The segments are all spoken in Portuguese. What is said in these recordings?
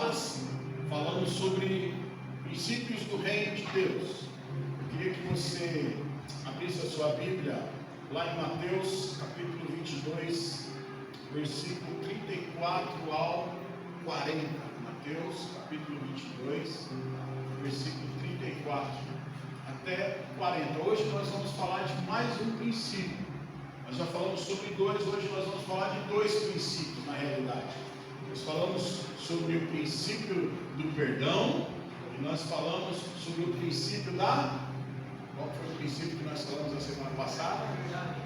aulas falando sobre princípios do reino de Deus. Eu queria que você abrisse a sua Bíblia lá em Mateus capítulo 22, versículo 34 ao 40. Mateus capítulo 22, versículo 34 até 40. Hoje nós vamos falar de mais um princípio. Nós já falamos sobre dois, hoje nós vamos falar de dois princípios na realidade. Nós falamos sobre o princípio do perdão e nós falamos sobre o princípio da... Qual foi o princípio que nós falamos na semana passada?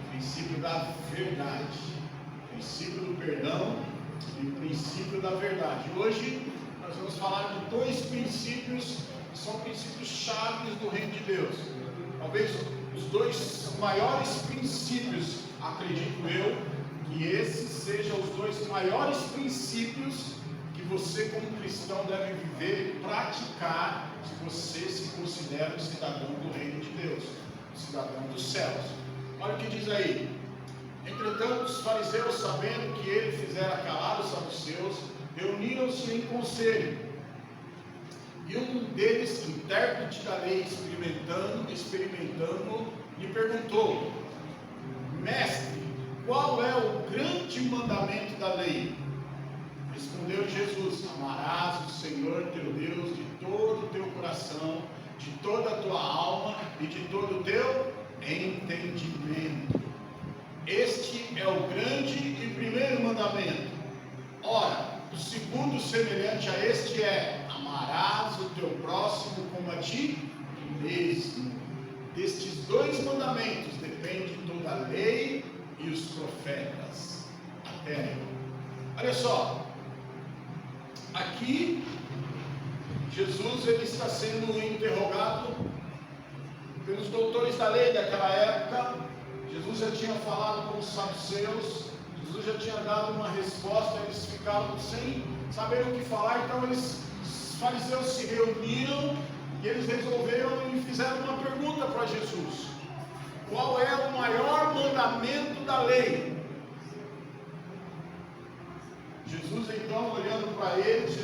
O princípio da verdade. O princípio do perdão e o princípio da verdade. Hoje nós vamos falar de dois princípios que são princípios chaves do reino de Deus. Talvez os dois maiores princípios, acredito eu, que esses sejam os dois maiores princípios que você como cristão deve viver e praticar se você se considera um cidadão do reino de Deus, um cidadão dos céus. Olha o que diz aí: entretanto os fariseus, sabendo que ele fizera calar os saduceus, reuniram-se em conselho. E um deles, intérprete da lei, experimentando, lhe perguntou: Mestre, qual é o grande mandamento da lei? Respondeu Jesus: amarás o Senhor teu Deus de todo o teu coração, de toda a tua alma e de todo o teu entendimento. Este é o grande e primeiro mandamento. Ora, o segundo semelhante a este é: amarás o teu próximo como a ti mesmo. Destes dois mandamentos depende toda a lei e os profetas. Até aí. Olha só, aqui Jesus ele está sendo interrogado pelos doutores da lei daquela época. Jesus já tinha falado com os saduceus, Jesus já tinha dado uma resposta, eles ficaram sem saber o que falar, então os fariseus se reuniram e eles resolveram e fizeram uma pergunta para Jesus: qual é o maior mandamento da lei? Jesus então, olhando para eles,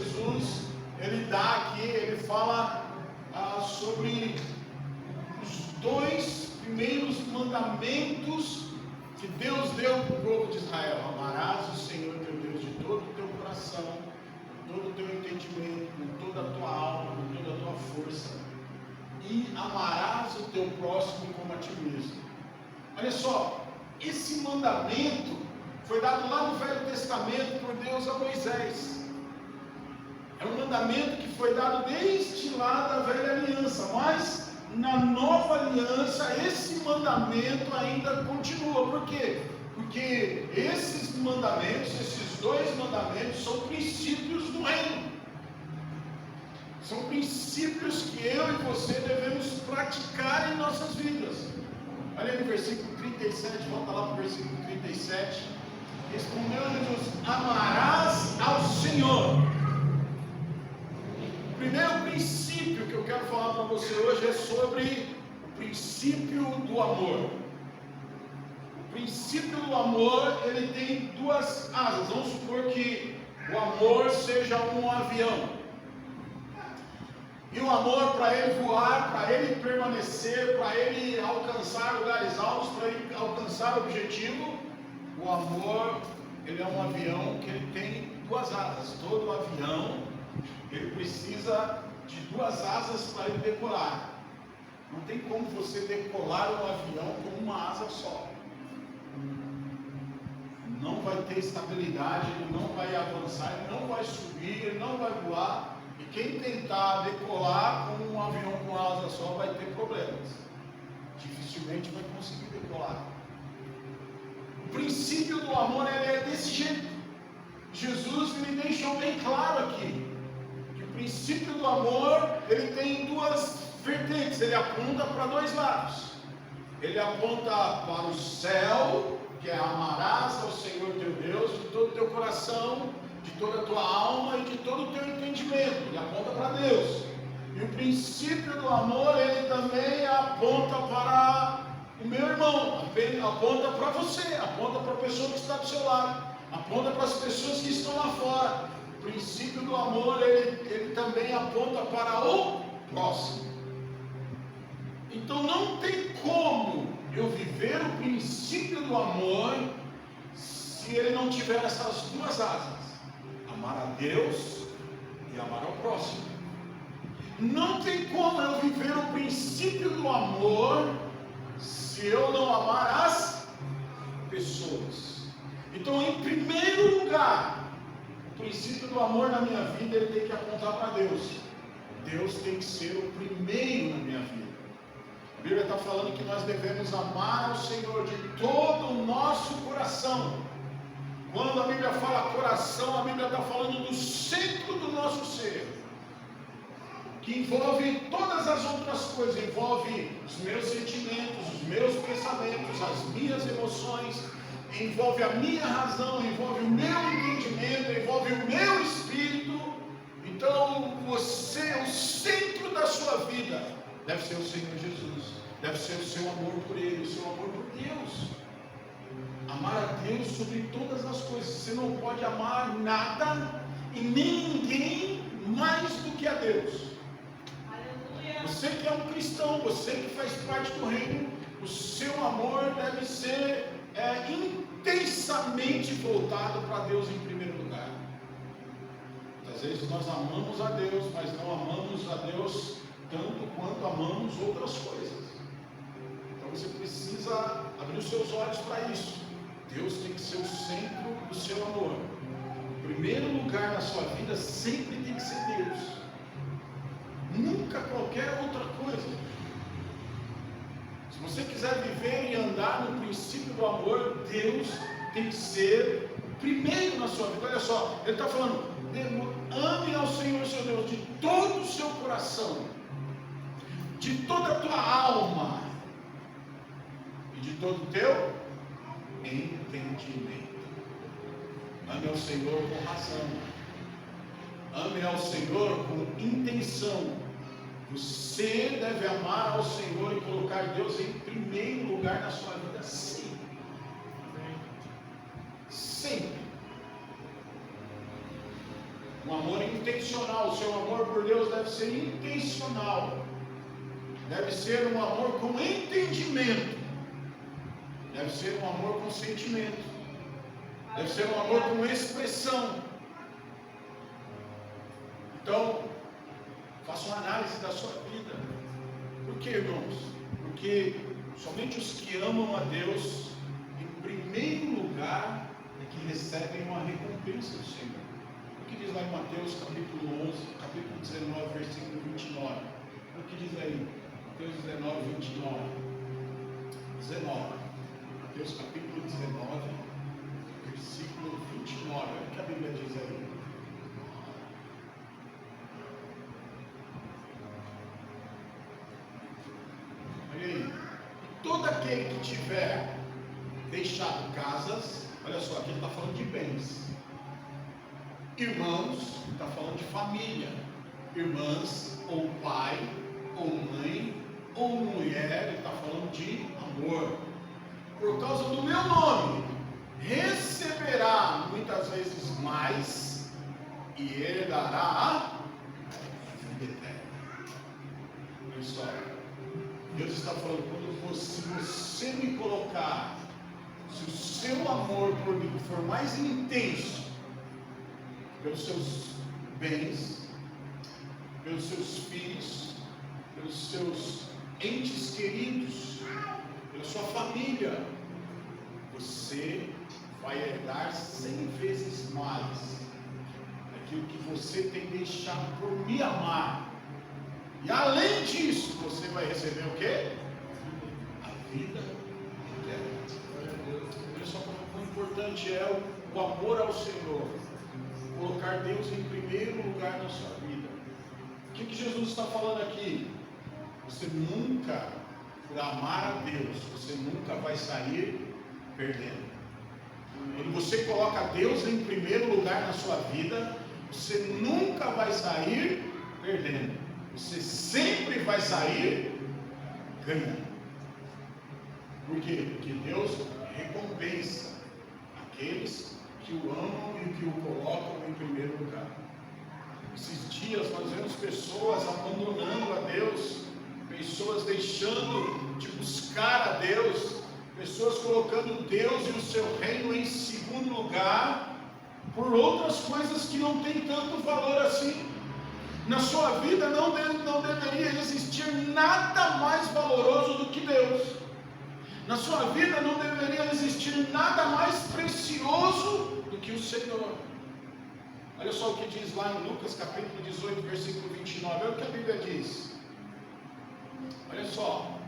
ele dá aqui, ele fala sobre os dois primeiros mandamentos que Deus deu para o povo de Israel: amarás o Senhor teu Deus de todo o teu coração, com todo o teu entendimento, com toda a tua alma, com toda a tua força, e amarás o teu próximo como a ti mesmo. Olha só, esse mandamento foi dado lá no Velho Testamento por Deus a Moisés. É um mandamento que foi dado desde lá da Velha Aliança, mas na Nova Aliança esse mandamento ainda continua. Por quê? Porque esses mandamentos, esses dois mandamentos, são princípios do reino. São princípios que eu e você devemos praticar em nossas vidas. Olha aí no versículo 37, volta lá para o versículo 37. Respondeu Jesus: amarás ao Senhor. O primeiro princípio que eu quero falar para você hoje é sobre o princípio do amor. O princípio do amor, ele tem duas asas. Vamos supor que o amor seja um avião. E o amor, para ele voar, para ele permanecer, para ele alcançar lugares altos, para ele alcançar o objetivo, o amor, ele é um avião que ele tem duas asas. Todo avião, ele precisa de duas asas para ele decolar. Não tem como você decolar um avião com uma asa só. Não vai ter estabilidade, ele não vai avançar, ele não vai subir, ele não vai voar. E quem tentar decolar com um avião com asa só vai ter problemas. Dificilmente vai conseguir decolar. O princípio do amor, ele é desse jeito. Jesus me deixou bem claro aqui que o princípio do amor, ele tem duas vertentes. Ele aponta para dois lados. Ele aponta para o céu, que é amarás ao Senhor teu Deus de todo o teu coração, de toda a tua alma e de todo o teu entendimento. Ele aponta para Deus. E o princípio do amor, ele também aponta para o meu irmão, aponta para você, aponta para a pessoa que está do seu lado, aponta para as pessoas que estão lá fora. O princípio do amor, ele também aponta para o próximo. Então não tem como eu viver o princípio do amor se ele não tiver essas duas asas: amar a Deus e amar ao próximo. Não tem como eu viver o princípio do amor se eu não amar as pessoas. Então, em primeiro lugar, o princípio do amor na minha vida, ele tem que apontar para Deus. Deus tem que ser o primeiro na minha vida. A Bíblia está falando que nós devemos amar ao Senhor de todo o nosso coração. Quando a Bíblia fala coração, a Bíblia está falando do centro do nosso ser, que envolve todas as outras coisas, envolve os meus sentimentos, os meus pensamentos, as minhas emoções, envolve a minha razão, envolve o meu entendimento, envolve o meu espírito. Então você, o centro da sua vida deve ser o Senhor Jesus, deve ser o seu amor por Ele, o seu amor por Deus. Amar a Deus sobre todas as coisas. Você não pode amar nada e ninguém mais do que a Deus. Você que é um cristão, você que faz parte do reino, o seu amor deve ser intensamente voltado para Deus em primeiro lugar. Às vezes nós amamos a Deus, mas não amamos a Deus tanto quanto amamos outras coisas. Então você precisa abrir os seus olhos para isso. Deus tem que ser o centro do seu amor. O primeiro lugar na sua vida sempre tem que ser Deus. Nunca qualquer outra coisa. Se você quiser viver e andar no princípio do amor, Deus tem que ser o primeiro na sua vida. Olha só, ele está falando: ame ao Senhor seu Deus de todo o seu coração, de toda a tua alma e de todo o teu entendimento. Ame ao Senhor com razão. Ame ao Senhor com intenção. Você deve amar ao Senhor e colocar Deus em primeiro lugar na sua vida sempre. Sempre. Um amor intencional. O seu amor por Deus deve ser intencional. Deve ser um amor com entendimento. Deve ser um amor com sentimento. Deve ser um amor com expressão. Então, faça uma análise da sua vida. Por que, irmãos? Porque somente os que amam a Deus, em primeiro lugar, é que recebem uma recompensa do Senhor. O que diz lá em Mateus capítulo 11, capítulo 19, versículo 29? O que diz aí? Mateus 19, 29. 19. Mateus capítulo 19, versículo 29. Olha o que a Bíblia diz aí. Olha aí. Todo aquele que tiver deixado casas, olha só, aqui ele está falando de bens, irmãos, está falando de família, irmãs, ou pai, ou mãe, ou mulher, ele está falando de amor, por causa do meu nome, receberá muitas vezes mais e herdará a vida eterna. Olha só, Deus está falando: quando você me colocar, se o seu amor por mim for mais intenso, pelos seus bens, pelos seus filhos, pelos seus entes queridos, pela sua família, você vai herdar 100 vezes mais aquilo que você tem deixado por me amar. E além disso, você vai receber o quê? A vida eterna. Olha só como importante é o amor ao Senhor. Colocar Deus em primeiro lugar na sua vida. O que Jesus está falando aqui? Você nunca, por amar a Deus, você nunca vai sair perdendo. Quando você coloca Deus em primeiro lugar na sua vida, você nunca vai sair perdendo. Você sempre vai sair ganhando. Por quê? Porque Deus recompensa aqueles que o amam e que o colocam em primeiro lugar. Esses dias dias nós vemos pessoas abandonando a Deus, pessoas deixando de buscar a Deus, pessoas colocando Deus e o seu reino em segundo lugar, por outras coisas que não têm tanto valor assim. Na sua vida não deveria existir nada mais valoroso do que Deus. Na sua vida não deveria existir nada mais precioso do que o Senhor. Olha só o que diz lá em Lucas capítulo 18, versículo 29. Olha o que a Bíblia diz. Olha só.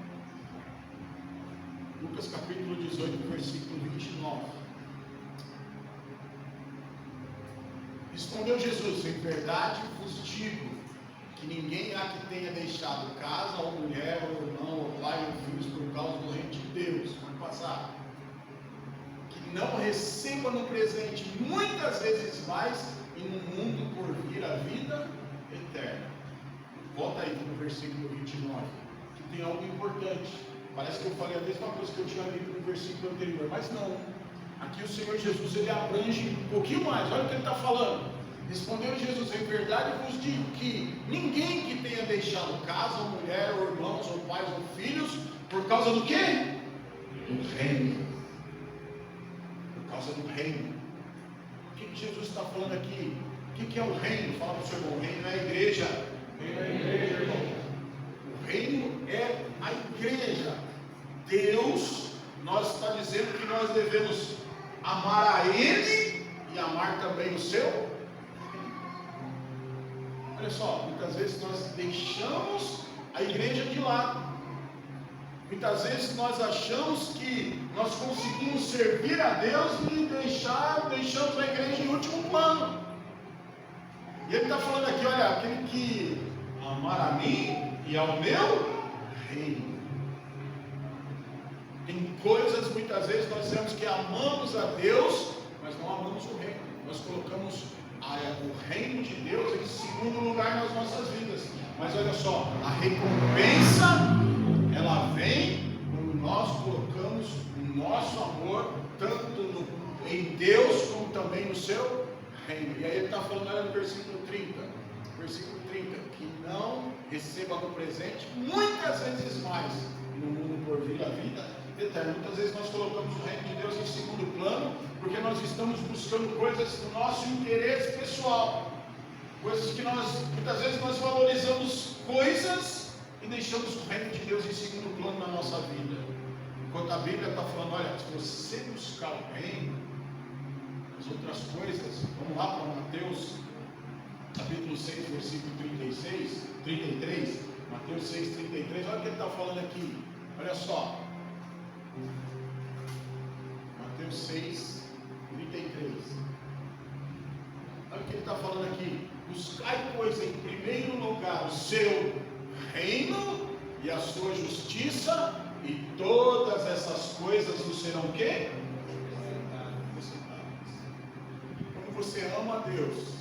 Lucas capítulo 18, versículo 29. Respondeu Jesus: em verdade vos digo, que ninguém há que tenha deixado casa, ou mulher, ou irmão, ou pai, ou filhos, por causa do reino de Deus, pode passar, que não receba no presente muitas vezes mais, e no mundo por vir a vida eterna. Volta aí no versículo 29, que tem algo importante. Parece que eu falei a mesma coisa que eu tinha lido no versículo anterior, mas não. Aqui o Senhor Jesus, ele abrange um pouquinho mais. Olha o que ele está falando. Respondeu Jesus: em verdade vos digo que ninguém que tenha deixado casa, ou mulher, ou irmãos, ou pais, ou filhos, por causa do quê? Do reino. Por causa do reino. O que Jesus está falando aqui? O que é o reino? Fala para o seu irmão: o reino é a igreja. O reino é a igreja, irmão. O reino é a igreja. Deus, nós está dizendo que nós devemos amar a Ele e amar também o seu. Olha só, muitas vezes nós deixamos a igreja de lado. Muitas vezes nós achamos que nós conseguimos servir a Deus e deixamos a igreja em último plano. E ele está falando aqui: olha, aquele que amar a mim e ao meu reino. Tem coisas, muitas vezes nós dizemos que amamos a Deus, mas não amamos o reino. Nós colocamos o reino de Deus em segundo lugar nas nossas vidas. Mas olha só, a recompensa, ela vem quando nós colocamos o nosso amor tanto em Deus como também no seu reino. E aí ele está falando, olha, no versículo 30, que não receba no presente muitas vezes mais, e no mundo por vir a vida eterna. Muitas vezes nós colocamos o reino de Deus em segundo plano, porque nós estamos buscando coisas do nosso interesse pessoal, coisas que muitas vezes nós valorizamos coisas e deixamos o reino de Deus em segundo plano na nossa vida. Enquanto a Bíblia está falando, olha, se você buscar o reino, as outras coisas, vamos lá para Mateus capítulo 6, versículo 33, Mateus 6, 33, olha o que ele está falando aqui, olha só, Mateus 6, 33, olha o que ele está falando aqui: buscai, pois, em primeiro lugar o seu reino e a sua justiça, e todas essas coisas vos serão o quê? Quando você ama a Deus,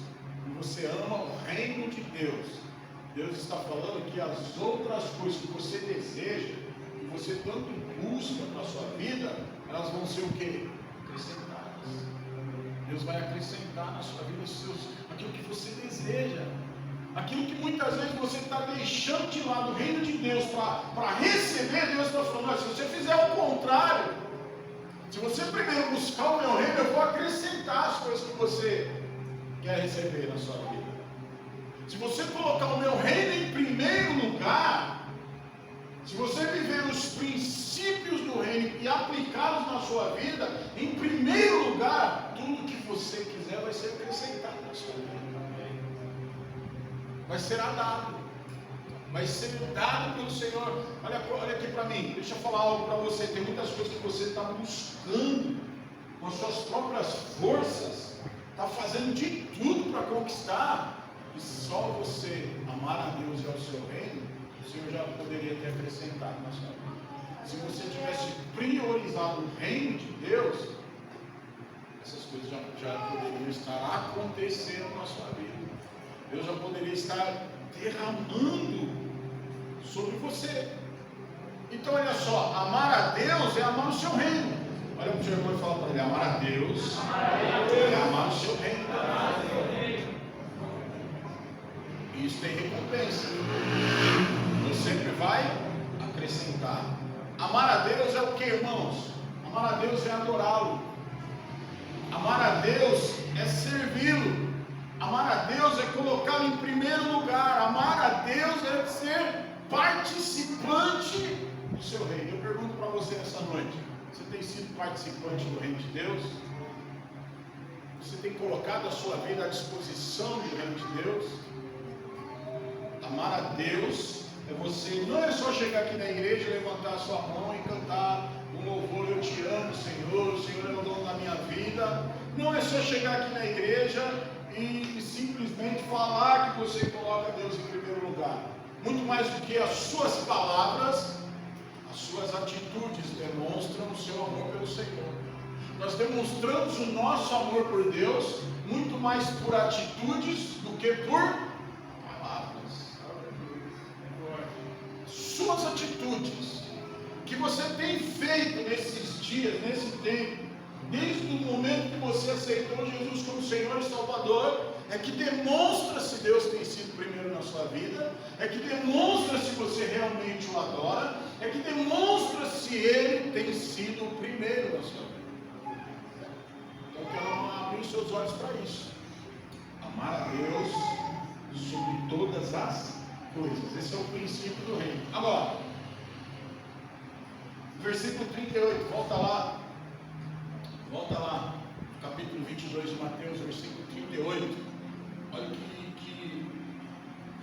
quando você ama o reino de Deus, Deus está falando que as outras coisas que você deseja, que você tanto busca para a sua vida, elas vão ser o quê? Acrescentadas. Deus vai acrescentar na sua vida aquilo que você deseja, aquilo que muitas vezes você está deixando de lado do reino de Deus para receber. Deus está falando, se você fizer o contrário, se você primeiro buscar o meu reino, eu vou acrescentar as coisas que você quer receber na sua vida. Se você colocar o meu reino em primeiro lugar, se você viver os princípios do reino e aplicá-los na sua vida, em primeiro lugar, tudo que você quiser vai ser acrescentado na sua vida. Vai ser dado. Vai ser dado pelo Senhor. Olha aqui para mim, deixa eu falar algo para você. Tem muitas coisas que você está buscando com as suas próprias forças, está fazendo de tudo para conquistar, e só você amar a Deus e ao seu reino, o Senhor já poderia ter acrescentado na sua vida. Se você tivesse priorizado o reino de Deus, essas coisas já poderiam estar acontecendo na sua vida. Deus já poderia estar derramando sobre você. Então olha só, amar a Deus é amar o seu reino. Olha para o seu irmão e fala para ele: amar a Deus é amar o seu reino. E isso tem recompensa. Deus sempre vai acrescentar. Amar a Deus é o que, irmãos? Amar a Deus é adorá-lo. Amar a Deus é servi-lo. Amar a Deus é colocá-lo em primeiro lugar. Amar a Deus é ser participante do seu reino. Eu pergunto para você nessa noite: você tem sido participante do reino de Deus? Você tem colocado a sua vida à disposição do reino de Deus? Amar a Deus é você, não é só chegar aqui na igreja, levantar a sua mão e cantar um louvor: eu te amo, Senhor, o Senhor é o dono da minha vida. Não é só chegar aqui na igreja e simplesmente falar que você coloca Deus em primeiro lugar. Muito mais do que as suas palavras, as suas atitudes demonstram o seu amor pelo Senhor. Nós demonstramos o nosso amor por Deus muito mais por atitudes do que por palavras. Suas atitudes que você tem feito nesses dias, nesse tempo, desde o momento que você aceitou Jesus como Senhor e Salvador, é que demonstra se Deus tem sido primeiro na sua vida, é que demonstra se você realmente o adora, é que demonstra se Ele tem sido o primeiro na sua vida. Então eu quero abrir os seus olhos para isso. Amar a Deus sobre todas as coisas. Esse é o princípio do reino. Agora, versículo 38, volta lá, capítulo 22 de Mateus, versículo 38. Olha o que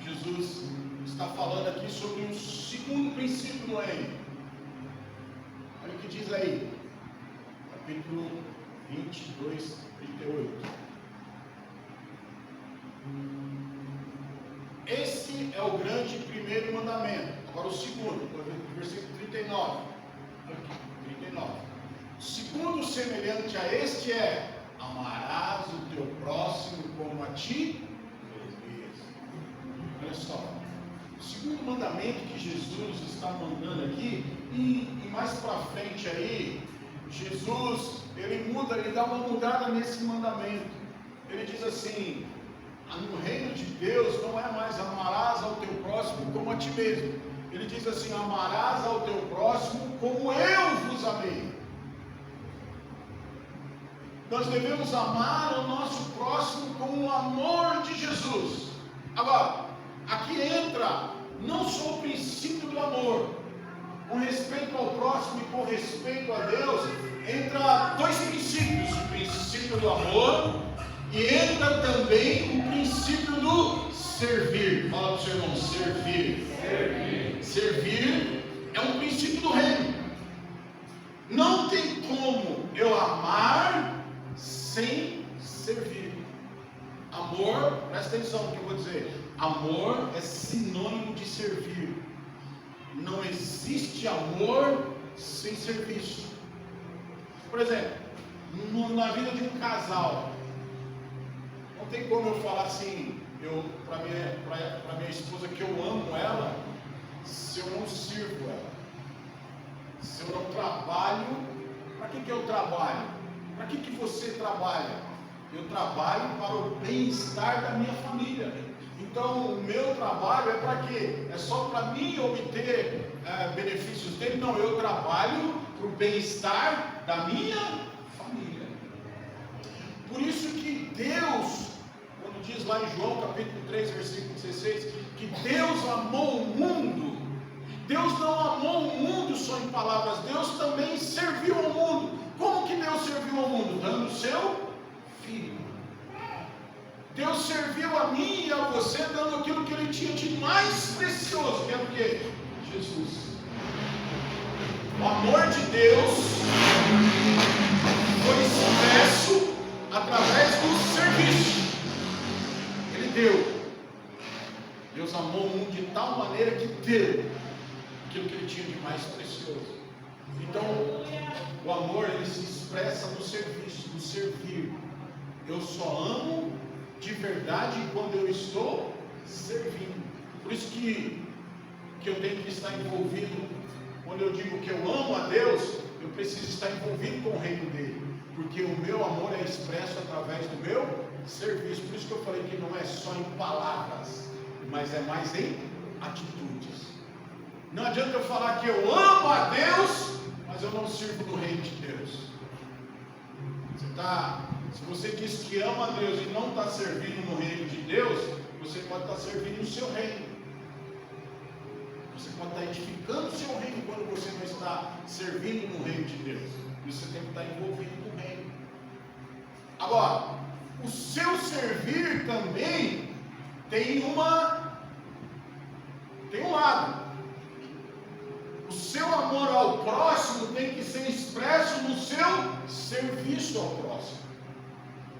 Jesus está falando aqui sobre um segundo princípio do reino. Olha o que diz aí, capítulo 22, 38. Esse é o grande primeiro mandamento. Agora o segundo, versículo 39. Aqui, 39. Segundo semelhante a este é: amarás o teu próximo como a ti mesmo. Olha só, o segundo mandamento que Jesus está mandando aqui, e mais para frente aí, Jesus, ele dá uma mudada nesse mandamento. Ele diz assim: no reino de Deus não é mais amarás ao teu próximo como a ti mesmo. Ele diz assim: amarás ao teu próximo como eu vos amei. Nós devemos amar o nosso próximo com o amor de Jesus. Agora, aqui entra não só o princípio do amor, com respeito ao próximo e com respeito a Deus, entra dois princípios: o princípio do amor e entra também o princípio do servir. Fala para o seu irmão: servir. Servir é um princípio do reino. Não tem como eu amar sem servir. Amor, presta atenção no que eu vou dizer. Amor é sinônimo de servir. Não existe amor sem serviço. Por exemplo, na vida de um casal, não tem como eu falar assim, para minha esposa, que eu amo ela, se eu não sirvo ela. Se eu não trabalho, para que eu trabalho? Para que você trabalha? Eu trabalho para o bem-estar da minha família. Então, o meu trabalho é para quê? É só para mim obter benefícios dele? Não, eu trabalho para o bem-estar da minha família. Por isso que Deus, quando diz lá em João capítulo 3, versículo 16, que Deus amou o mundo, Deus não amou o mundo só em palavras, Deus também serviu ao mundo. Como que Deus serviu ao mundo? Dando o seu Filho. Deus serviu a mim e a você dando aquilo que Ele tinha de mais precioso, que é o quê? Jesus. O amor de Deus foi expresso através do serviço. Ele deu. Deus amou o mundo de tal maneira que deu aquilo que Ele tinha de mais precioso. Então, o amor, ele se expressa no serviço, no servir. Eu só amo de verdade quando eu estou servindo. Por isso que eu tenho que estar envolvido. Quando eu digo que eu amo a Deus, eu preciso estar envolvido com o reino dele, porque o meu amor é expresso através do meu serviço. Por isso que eu falei que não é só em palavras. O mas é mais em atitudes. Não adianta eu falar que eu amo a Deus, mas eu não sirvo no reino de Deus. Se você diz que ama a Deus e não está servindo no reino de Deus, você pode estar servindo o seu reino. Você pode estar edificando o seu reino quando você não está servindo no reino de Deus. Você tem que estar envolvido no reino. Agora, o seu servir também tem um lado. O seu amor ao próximo tem que ser expresso no seu serviço ao próximo.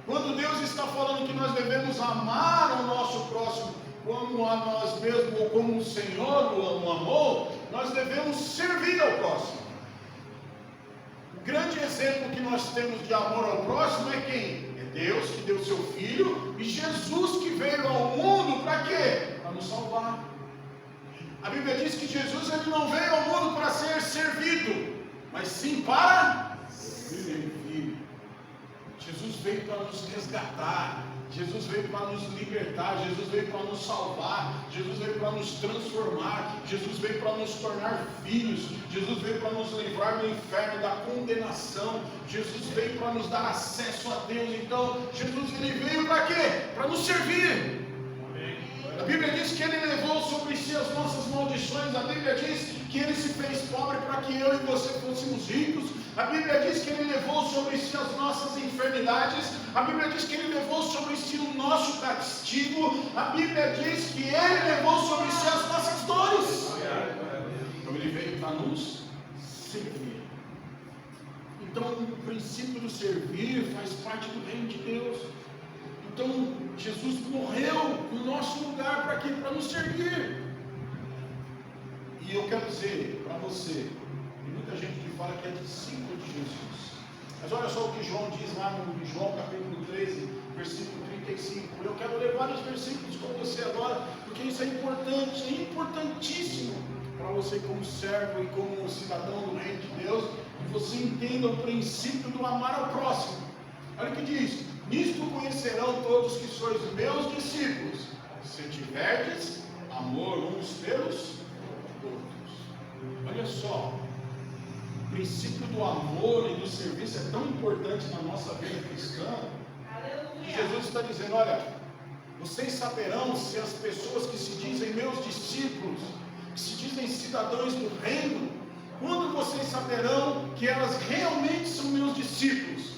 Quando Deus está falando que nós devemos amar o nosso próximo como a nós mesmos, ou como o Senhor o amou, nós devemos servir ao próximo. O grande exemplo que nós temos de amor ao próximo é quem? É Deus que deu seu Filho, e Jesus que veio ao mundo para quê? Para nos salvar. A Bíblia diz que Jesus ele não veio ao mundo para ser servido, mas sim para servir. Jesus veio para nos resgatar, Jesus veio para nos libertar, Jesus veio para nos salvar, Jesus veio para nos transformar, Jesus veio para nos tornar filhos, Jesus veio para nos livrar do inferno, da condenação, Jesus veio para nos dar acesso a Deus. Então, Jesus ele veio para quê? Para nos servir. A Bíblia diz que Ele levou sobre si as nossas maldições. A Bíblia diz que Ele se fez pobre para que eu e você fôssemos ricos. A Bíblia diz que Ele levou sobre si as nossas enfermidades. A Bíblia diz que Ele levou sobre si o nosso castigo. A Bíblia diz que Ele levou sobre si as nossas dores. Então Ele veio para nos servir. Então o princípio do servir faz parte do reino de Deus. Então, Jesus morreu no nosso lugar para quê? Para nos servir. E eu quero dizer para você, tem muita gente que fala que é discípulo de Jesus. Mas olha só o que João diz lá no João capítulo 13, versículo 35. Eu quero ler vários versículos com você agora, porque isso é importante, é importantíssimo para você como servo e como cidadão do reino de Deus, que você entenda o princípio do amar ao próximo. Olha o que diz: nisto conhecerão todos que sois meus discípulos, se tiverdes amor uns pelos outros. Olha só, o princípio do amor e do serviço é tão importante na nossa vida cristã, que Jesus está dizendo: olha, vocês saberão se as pessoas que se dizem meus discípulos, que se dizem cidadãos do reino, quando vocês saberão que elas realmente são meus discípulos?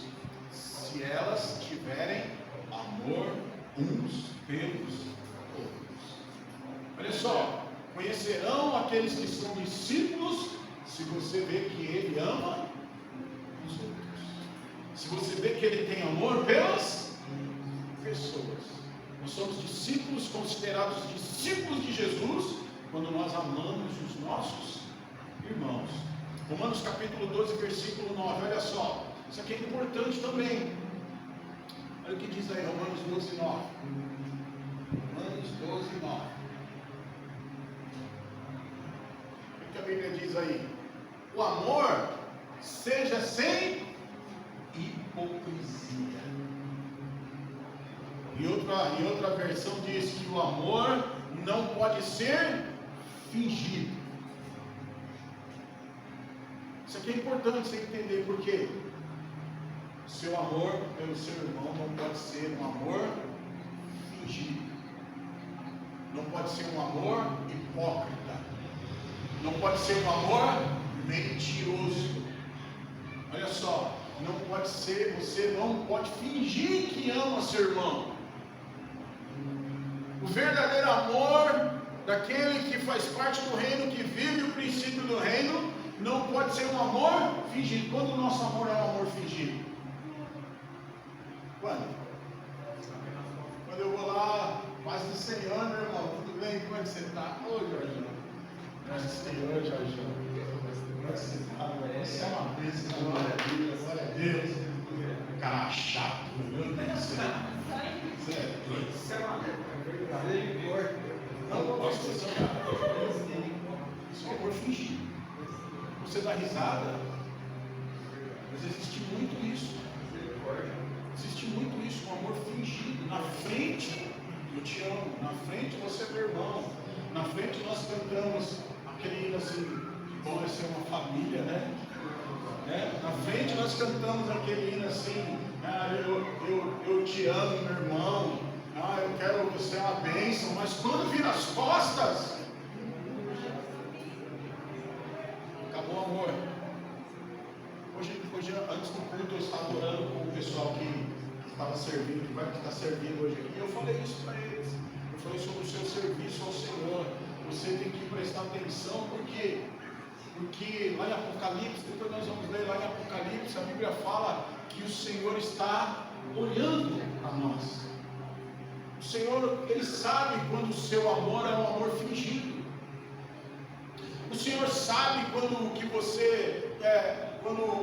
Se elas tiverem amor uns pelos outros. Olha só, conhecerão aqueles que são discípulos se você vê que ele ama os outros, se você vê que ele tem amor pelas pessoas. Nós somos discípulos, considerados discípulos de Jesus, quando nós amamos os nossos irmãos. Romanos capítulo 12, versículo 9, olha só, isso aqui é importante também. Olha o que diz aí, Romanos 12, 9. Romanos 12, 9. O que a Bíblia diz aí? O amor seja sem hipocrisia. E outra versão diz que o amor não pode ser fingido. Isso aqui é importante você entender por quê. Seu amor pelo seu irmão não pode ser um amor fingido. Não pode ser um amor hipócrita. Não pode ser um amor mentiroso. Olha só, não pode ser, você não pode fingir que ama seu irmão. O verdadeiro amor daquele que faz parte do reino, que vive o princípio do reino, não pode ser um amor fingido. Quando o nosso amor é um amor fingido? Quando eu vou lá, paz do Senhor, meu irmão, tudo bem? Como é que você está? Ô, Jorginho, paz do Senhor, Jorginho, como é que você está? Você é uma bênção, glória a Deus, cara chato, meu Deus do céu, você é doido, você é uma não posso ser isso é amor fingido, você dá risada, mas existe muito isso. Existe muito isso, um amor fingido na frente eu te amo. Na frente você é meu irmão. Na frente nós cantamos aquele hino assim, que bom é ser uma família, né? Na frente nós cantamos aquele hino assim, eu te amo, meu irmão. Eu quero que você é uma bênção. Mas quando vira as costas, acabou o amor. Hoje, antes do culto, eu estava orando com o pessoal que estava servindo, que está servindo hoje aqui. Eu falei isso para eles. Eu falei sobre o seu serviço ao Senhor. Você tem que prestar atenção, porque lá em Apocalipse, depois nós vamos ler lá em Apocalipse, a Bíblia fala que o Senhor está olhando para nós. O Senhor, Ele sabe quando o seu amor é um amor fingido. O Senhor sabe quando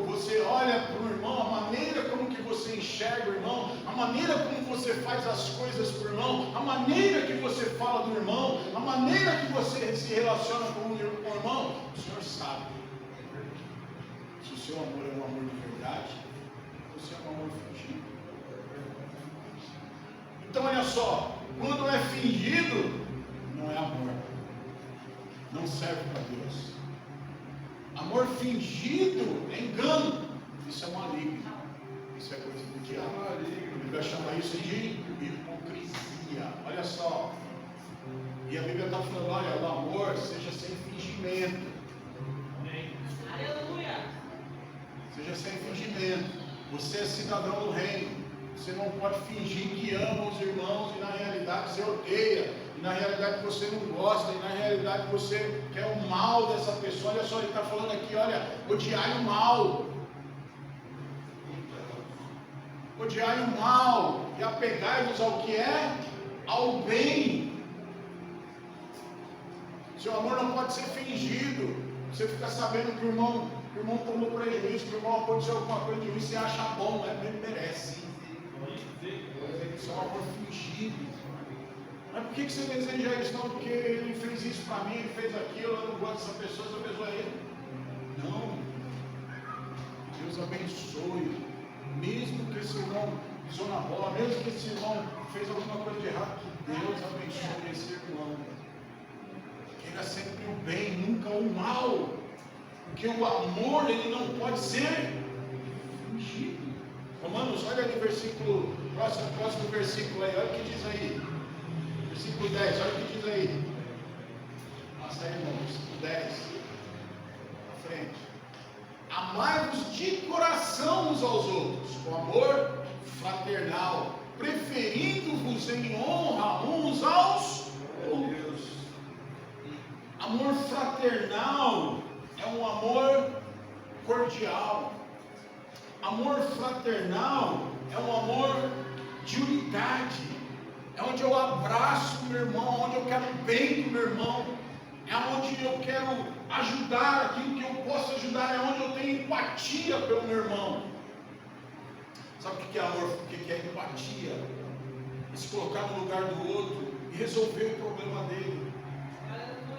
você olha para o irmão, a maneira como que você enxerga o irmão, a maneira como você faz as coisas para o irmão, a maneira que você fala do irmão, a maneira que você se relaciona com o irmão. O Senhor sabe se o seu amor é um amor de verdade ou se é um amor fingido. Então olha só, quando é fingido, não é amor, não serve para Deus. Amor fingido é engano, isso é maligno, isso é coisa do diabo. A Bíblia chama isso de hipocrisia. Olha só, e a Bíblia está falando, olha, o amor seja sem fingimento. Aleluia! Seja sem fingimento. Você é cidadão do reino. Você não pode fingir que ama os irmãos e na realidade você odeia, e na realidade você não gosta, e na realidade você quer o mal dessa pessoa. Olha só, ele está falando aqui, olha, odiai o mal. Odiai o mal e apegai-vos ao que é, ao bem. Seu amor não pode ser fingido. Você fica sabendo que o irmão tomou prejuízo, que o irmão aconteceu alguma coisa de ruim, você acha bom, ele merece. Isso é um amor fingido. Mas por que você deseja isso? Não, porque ele fez isso para mim, ele fez aquilo, eu não gosto dessa pessoa é ele. Não. Deus abençoe. Mesmo que esse irmão pisou na bola, mesmo que esse irmão fez alguma coisa de errado, que Deus abençoe esse irmão. Queira sempre o bem, nunca o mal. Porque o amor, ele não pode ser fingido. Romanos, olha no versículo, próximo versículo aí, olha o que diz aí. Versículo 10, olha o que diz aí. Passa aí, irmão, versículo 10. À frente. Amai-vos de coração uns aos outros, com amor fraternal, preferindo-vos em honra uns aos outros. Amor fraternal é um amor cordial. Amor fraternal é um amor de unidade. É onde eu abraço o meu irmão, onde eu quero o bem do meu irmão. É onde eu quero ajudar aquilo que eu posso ajudar. É onde eu tenho empatia pelo meu irmão. Sabe o que é amor? O que é empatia? É se colocar no lugar do outro e resolver o problema dele.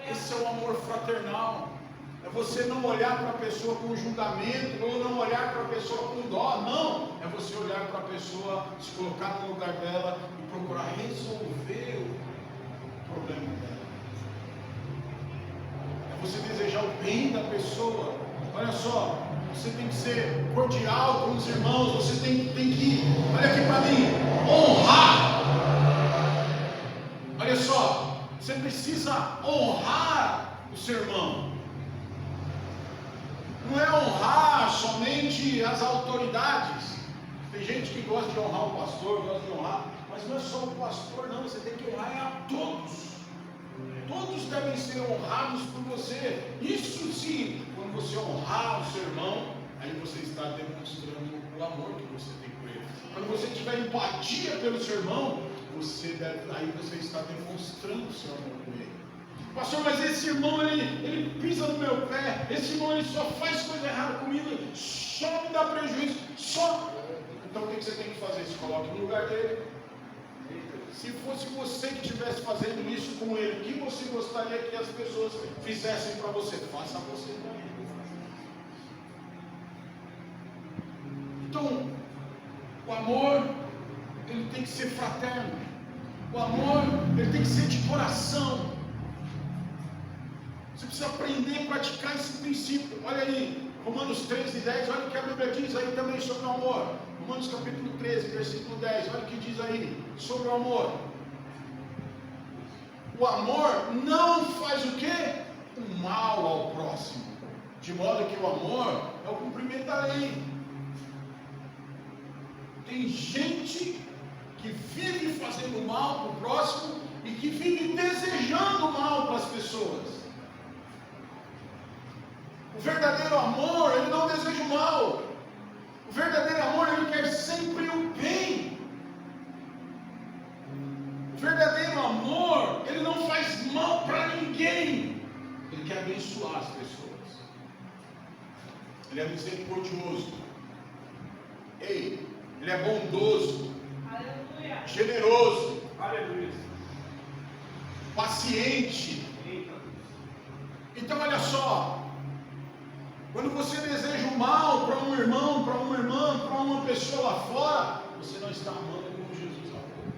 Esse é o amor fraternal. É você não olhar para a pessoa com julgamento, ou não olhar para a pessoa com dó, não. É você olhar para a pessoa, se colocar no lugar dela e procurar resolver o problema dela. É você desejar o bem da pessoa. Olha só, você tem que ser cordial com os irmãos, você tem que, olha aqui para mim, honrar. Olha só, você precisa honrar o seu irmão. Não é honrar somente as autoridades. Tem gente que gosta de honrar o pastor, gosta de honrar, mas não é só o pastor, não. Você tem que honrar a todos. Todos devem ser honrados por você. Isso sim, quando você honrar o seu irmão, aí você está demonstrando o amor que você tem por ele. Quando você tiver empatia pelo seu irmão, aí você está demonstrando o seu amor por ele. Pastor, mas esse irmão, ele pisa no meu pé, esse irmão, ele só faz coisa errada comigo, só me dá prejuízo, só. Então o que você tem que fazer? Se coloque no lugar dele. Se fosse você que estivesse fazendo isso com ele, o que você gostaria que as pessoas fizessem para você? Faça você também. Então, o amor, ele tem que ser fraterno. O amor, ele tem que ser de coração. Você precisa aprender a praticar esse princípio. Olha aí, Romanos 13:10, olha o que a Bíblia diz aí também sobre o amor. Romanos capítulo 13, versículo 10, olha o que diz aí sobre o amor. O amor não faz o quê? O mal ao próximo. De modo que o amor é o cumprimento da lei. Tem gente que vive fazendo mal para o próximo e que vive desejando mal para as pessoas. O verdadeiro amor, ele não deseja o mal. O verdadeiro amor, ele quer sempre o bem. O verdadeiro amor, ele não faz mal para ninguém. Ele quer abençoar as pessoas. Ele é misericordioso. Ei, ele é bondoso. Aleluia. Generoso. Aleluia. Paciente. Então olha só. Quando você deseja o mal para um irmão, para uma irmã, para uma pessoa lá fora, você não está amando como Jesus amou.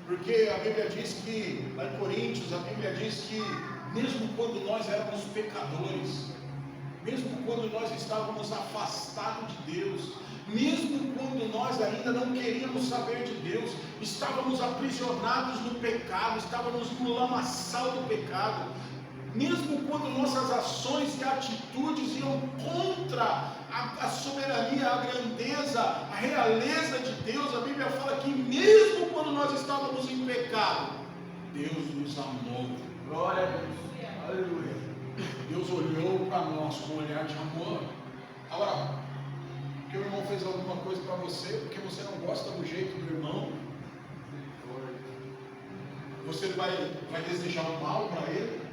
Porque a Bíblia diz que, lá em Coríntios, a Bíblia diz que mesmo quando nós éramos pecadores, mesmo quando nós estávamos afastados de Deus, mesmo quando nós ainda não queríamos saber de Deus, estávamos aprisionados no pecado, estávamos no lamaçal do pecado, mesmo quando nossas ações e atitudes iam contra a soberania, a grandeza, a realeza de Deus, a Bíblia fala que mesmo quando nós estávamos em pecado, Deus nos amou. Glória a Deus. Aleluia. Deus olhou para nós com um olhar de amor. Agora, porque o irmão fez alguma coisa para você, porque você não gosta do jeito do irmão, você vai desejar o mal para ele?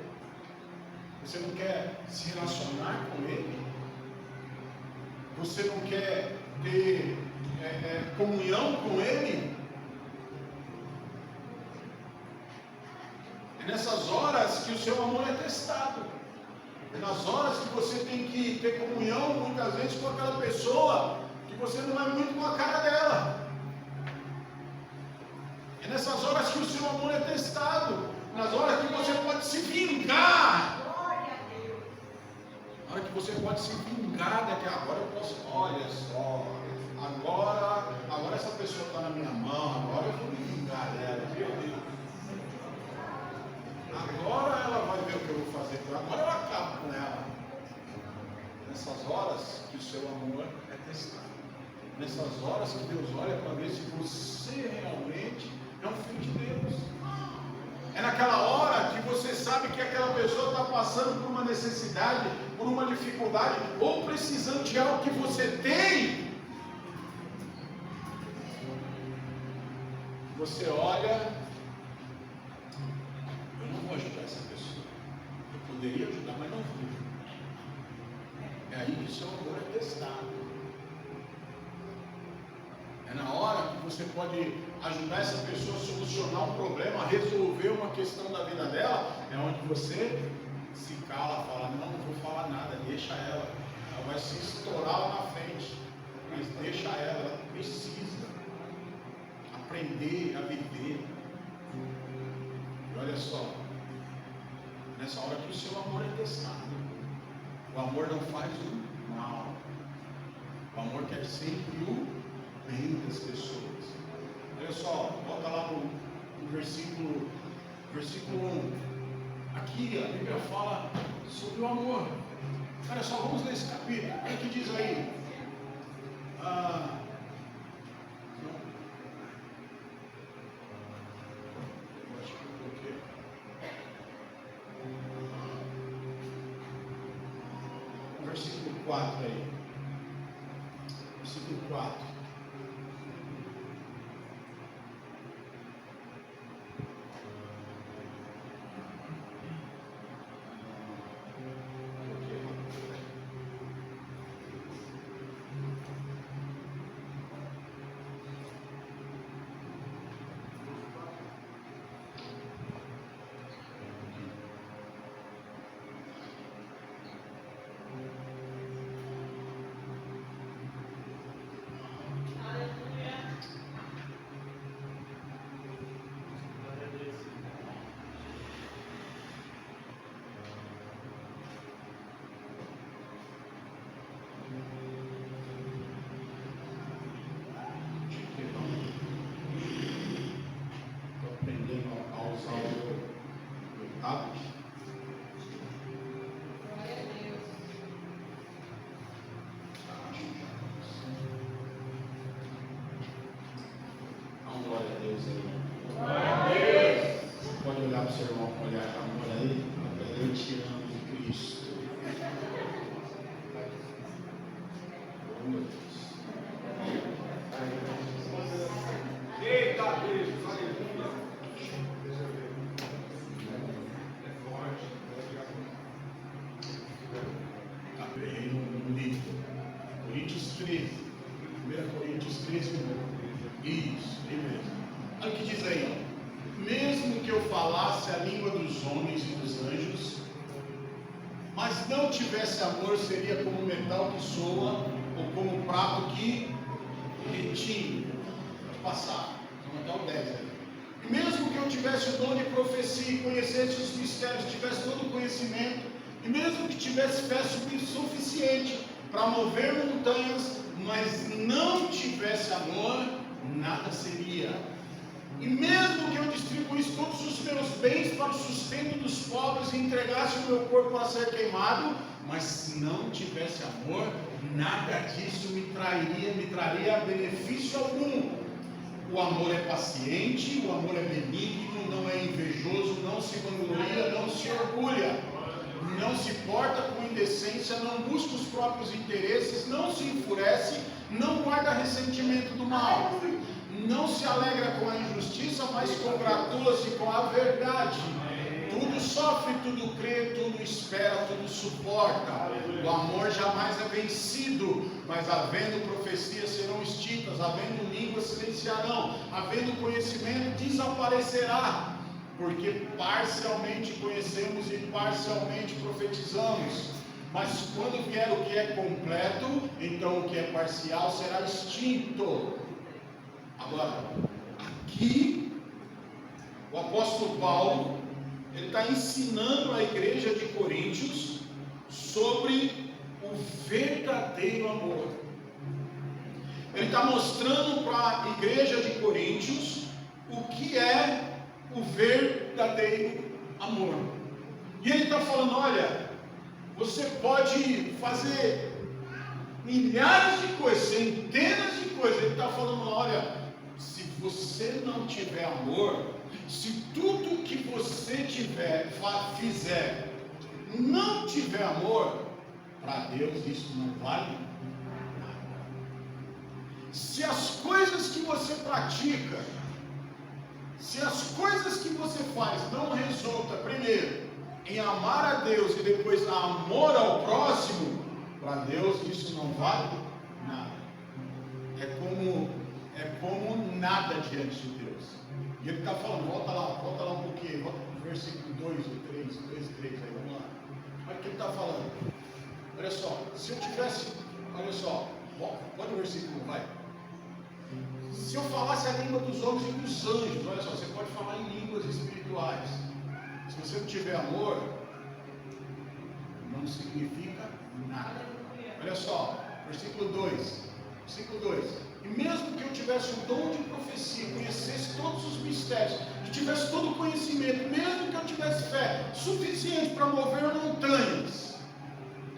Você não quer se relacionar com ele? Você não quer ter comunhão com ele? É nessas horas que o seu amor é testado. É nas horas que você tem que ter comunhão, muitas vezes, com aquela pessoa que você não é muito com a cara dela. É nessas horas que o seu amor é testado. Nas horas que você pode se vingar. Na hora que você pode se vingar daqui, agora eu posso, olha só, agora essa pessoa está na minha mão, agora eu vou me vingar dela, meu Deus. Agora ela vai ver o que eu vou fazer, agora eu acabo com ela. Nessas horas que o seu amor é testado. Nessas horas que Deus olha para ver se você realmente é um filho de Deus. É naquela hora que você sabe que aquela pessoa está passando por uma necessidade, por uma dificuldade, ou precisando de algo que você tem. Você olha, eu não vou ajudar essa pessoa. Eu poderia ajudar, mas não vou. É aí que o seu amor é testado. É na hora que você pode ajudar essa pessoa a solucionar um problema, a resolver uma questão da vida dela, é onde você se cala, fala, não vou falar nada, deixa ela vai se estourar lá na frente, mas deixa ela precisa aprender a viver. E olha só, nessa hora que o seu amor é testado, o amor não faz o mal, o amor quer sempre o bem das pessoas. Olha só, volta lá no versículo 1. Aqui a Bíblia fala sobre o amor. Olha só, vamos ler esse capítulo. O que diz aí? Eu acho que eu coloquei. Versículo 4 aí. Versículo 4. Eu te amo, Cristo. Oh, meu Deus. Eita, Deus, aleluia. Está bem no livro. Coríntios 13. 1 Coríntios 13. Isso, mesmo. Olha o que diz aí, ó. Mesmo que eu falasse a língua dos homens e dos anjos, mas não tivesse amor, seria como metal que soa, ou como prato que retine. Pode passar, vamos até o 10 aí. E mesmo que eu tivesse o dom de profecia, conhecesse os mistérios, tivesse todo o conhecimento, e mesmo que tivesse fé suficiente para mover montanhas, mas não tivesse amor, nada seria. E mesmo que eu distribuísse todos os meus bens para o sustento dos pobres e entregasse o meu corpo para ser queimado, mas se não tivesse amor, nada disso me traria benefício algum. O amor é paciente, o amor é benigno, não é invejoso, não se vangloria, não se orgulha, não se porta com indecência, não busca os próprios interesses, não se enfurece, não guarda ressentimento do mal. Não se alegra com a injustiça, mas congratula-se com a verdade. Tudo sofre, tudo crê, tudo espera, tudo suporta. O amor jamais é vencido, mas havendo profecias serão extintas, havendo línguas silenciarão, havendo conhecimento desaparecerá, porque parcialmente conhecemos e parcialmente profetizamos. Mas quando vier o que é completo, então o que é parcial será extinto. Agora, aqui, o apóstolo Paulo, ele está ensinando a igreja de Coríntios sobre o verdadeiro amor. Ele está mostrando para a igreja de Coríntios o que é o verdadeiro amor. E ele está falando, olha, você pode fazer milhares de coisas, centenas de coisas. Ele está falando, olha, se você não tiver amor, se tudo que você fizer, não tiver amor, para Deus isso não vale nada. Se as coisas que você pratica, se as coisas que você faz não resultam, primeiro, em amar a Deus e depois amor ao próximo, para Deus isso não vale nada. É como nada diante de Deus. E ele está falando, volta lá um pouquinho, volta para o versículo 2 ou 3, 2 e 3 aí, vamos lá. Olha o que ele está falando. Olha só, se eu tivesse, olha só, olha o versículo 1, vai. Se eu falasse a língua dos homens e dos anjos, olha só, você pode falar em línguas espirituais. Se você não tiver amor, não significa nada. Olha só, versículo 2. E mesmo que eu tivesse o dom de profecia, conhecesse todos os mistérios, que tivesse todo o conhecimento, mesmo que eu tivesse fé suficiente para mover montanhas,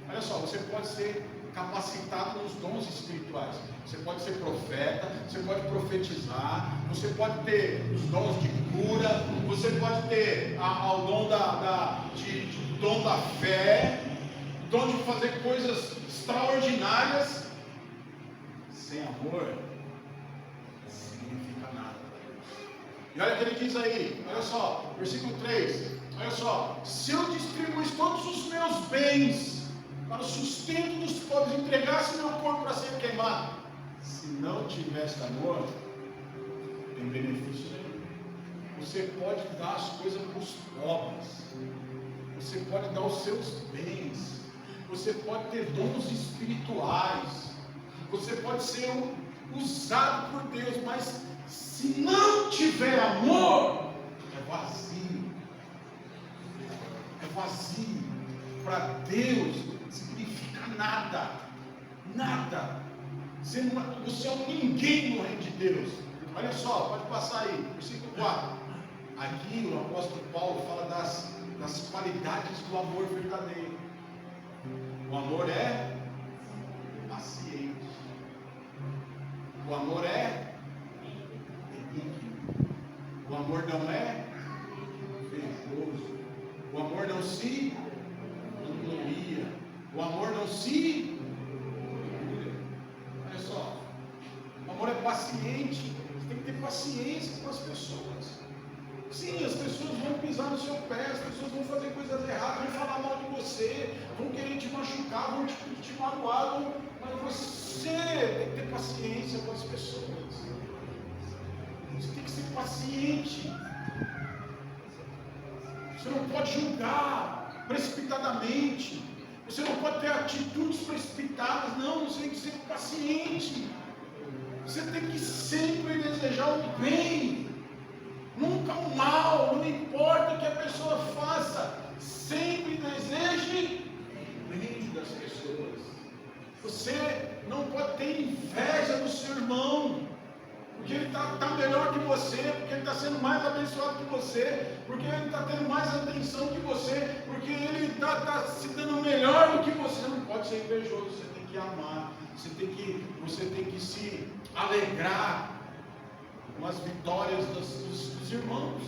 olha só, você pode ser capacitado nos dons espirituais. Você pode ser profeta, você pode profetizar, você pode ter os dons de cura, você pode ter o dom dom da fé, o dom de fazer coisas extraordinárias. Sem amor, não significa nada. E olha o que ele diz aí, olha só, versículo 3, olha só, se eu distribuísse todos os meus bens para o sustento dos pobres, entregasse meu corpo para ser queimado, se não tivesse amor, não tem benefício nenhum. Você pode dar as coisas para os pobres, você pode dar os seus bens, você pode ter dons espirituais, você pode ser usado por Deus, mas se não tiver amor, é vazio. É vazio. Para Deus significa nada. Nada. Você é um ninguém no reino de Deus. Olha só, pode passar aí, versículo 4. Aqui o apóstolo Paulo fala das qualidades do amor verdadeiro. O amor é paciente. O amor é benigno. O amor não é invejoso. O amor não se se vangloria. O amor não se... Olha só, o amor é paciente. Você tem que ter paciência com as pessoas. Sim, as pessoas vão pisar no seu pé, as pessoas vão fazer coisas erradas, vão falar mal de você, vão querer te machucar, vão te magoar, mas você tem que ter paciência com as pessoas. Você tem que ser paciente. Você não pode julgar precipitadamente. Você não pode ter atitudes precipitadas. Não, você tem que ser paciente. Você tem que sempre desejar o bem, nunca o mal. Não importa o que a pessoa faça, sempre deseje o bem das pessoas. Você não pode ter inveja do seu irmão, porque ele está melhor que você, porque ele está sendo mais abençoado que você, porque ele está tendo mais atenção que você, porque ele está se dando melhor do que você. Você não pode ser invejoso, você tem que amar, você tem que se alegrar com as vitórias dos irmãos.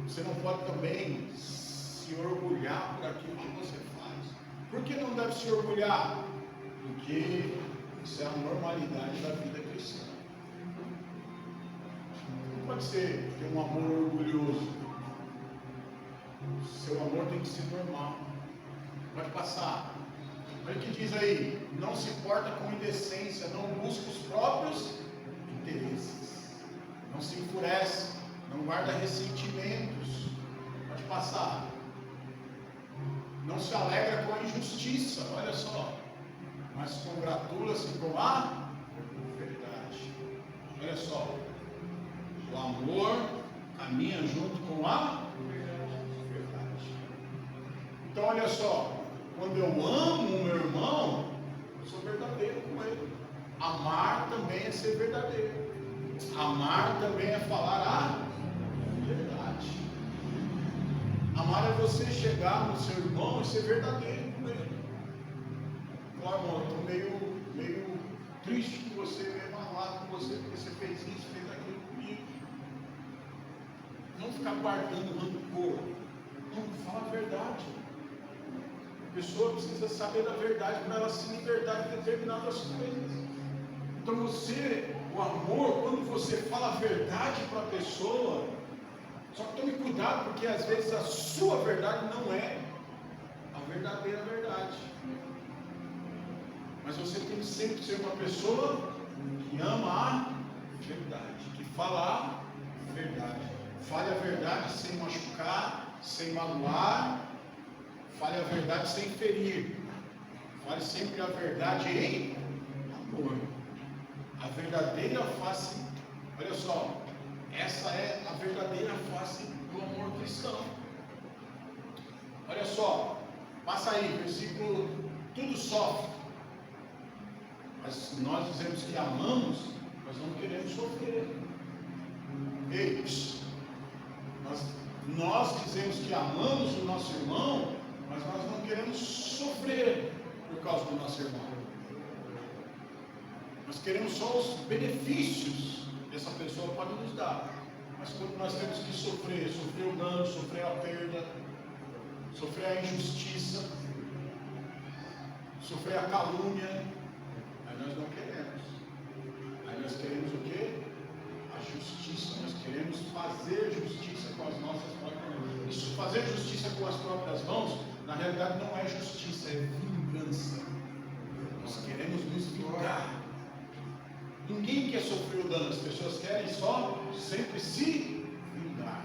Você não pode também se orgulhar por aquilo que você faz. Por que não deve se orgulhar? Porque isso é a normalidade da vida cristã. Não pode ser ter um amor orgulhoso. Seu amor tem que ser normal. Pode passar. Olha o que diz aí: não se porta com indecência, não busca os próprios interesses, não se enfurece, não guarda ressentimentos. Pode passar. Não se alegra com a injustiça, olha só, mas congratula-se com a verdade. Olha só, o amor caminha junto com a verdade. Então olha só, quando eu amo o meu irmão, eu sou verdadeiro com ele. Amar também é ser verdadeiro. Amar também é falar a verdade. Amar é você chegar no seu irmão e ser verdadeiro com ele. Claro, irmão, eu estou meio triste com você, meio magoado com você, porque você fez isso, fez aquilo comigo. Não ficar guardando rancor. Não, fala a verdade. A pessoa precisa saber da verdade para ela se libertar de determinadas coisas. Então o amor, quando você fala a verdade para a pessoa, só que tome cuidado, porque às vezes a sua verdade não é a verdadeira verdade. Mas você tem que sempre ser uma pessoa que ama a verdade, que fala a verdade. Fale a verdade sem machucar, sem magoar. Fale a verdade sem ferir. Fale sempre a verdade em amor. A verdadeira face, olha só, essa é a verdadeira face do amor cristão. Olha só, passa aí, versículo, tudo sofre. Mas nós dizemos que amamos, mas não queremos sofrer. Ei, nós dizemos que amamos o nosso irmão, mas nós não queremos sofrer por causa do nosso irmão. Nós queremos só os benefícios que essa pessoa pode nos dar. Mas quando nós temos que sofrer o dano, sofrer a perda, sofrer a injustiça, sofrer a calúnia, aí nós não queremos. Aí nós queremos o quê? A justiça. Nós queremos fazer justiça com as nossas próprias mãos. Isso, fazer justiça com as próprias mãos, na realidade não é justiça, é vingança. Nós queremos nos vingar. Ninguém quer sofrer o dano, as pessoas querem só sempre se vingar.